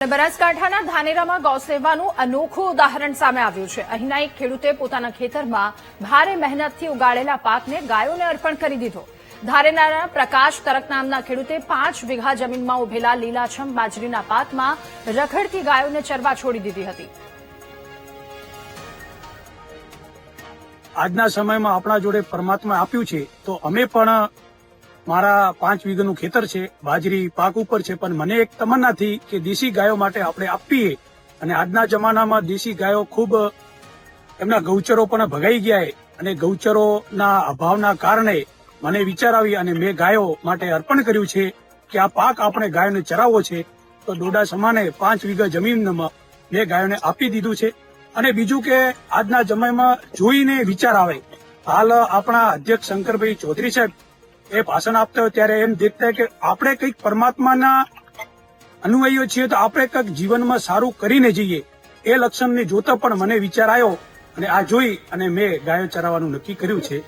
બનાસકાંઠાના ધાનેરામાં ગૌસેવાનું અનોખું ઉદાહરણ સામે આવ્યું છે। અહીંના એક ખેડૂતે પોતાના ખેતરમાં ભારે મહેનતથી ઉગાડેલા પાકને ગાયોને અર્પણ કરી દીધો। ધાનેરાના પ્રકાશ તરક નામના ખેડૂતે 5 વીઘા જમીનમાં ઉભેલા લીલાછમ બાજરીના પાકમાં રખડતી ગાયોને ચરવા છોડી દીધી હતી। આજના સમયમાં આપણા જોડે પરમાત્મા આપ્યું છે તો અમે પણ મારા 5 વીઘાનું ખેતર છે, બાજરી પાક ઉપર છે, પણ મને એક તમન્ના થી કે દેશી ગાયો માટે આપણે આપીએ। અને આજના જમાનામાં દેશી ગાયો ખૂબ એમના ગૌચરો પણ ભગાઈ ગયા અને ગૌચરોના અભાવના કારણે મને વિચાર આવી અને મેં ગાયો માટે અર્પણ કર્યું છે કે આ પાક આપણે ગાયોને ચરાવવો છે, તો ડોડા સમાને 5 વીઘા જમીનમાં મેં ગાયોને આપી દીધું છે। અને બીજું કે આજના સમયમાં જોઈને વિચાર આવે। હાલ આપણા અધ્યક્ષ શંકરભાઈ ચૌધરી સાહેબ એ ભાષણ આપતા હોય ત્યારે એમ દેખતા કે આપણે કંઈક પરમાત્માના અનુયાયીઓ છીએ તો આપણે કંઈક જીવનમાં સારું કરીને જઈએ। એ લક્ષણને જોતા પણ મને વિચાર આવ્યો અને આ જોઈ અને મેં ગાયો ચરાવવાનું નક્કી કર્યું છે।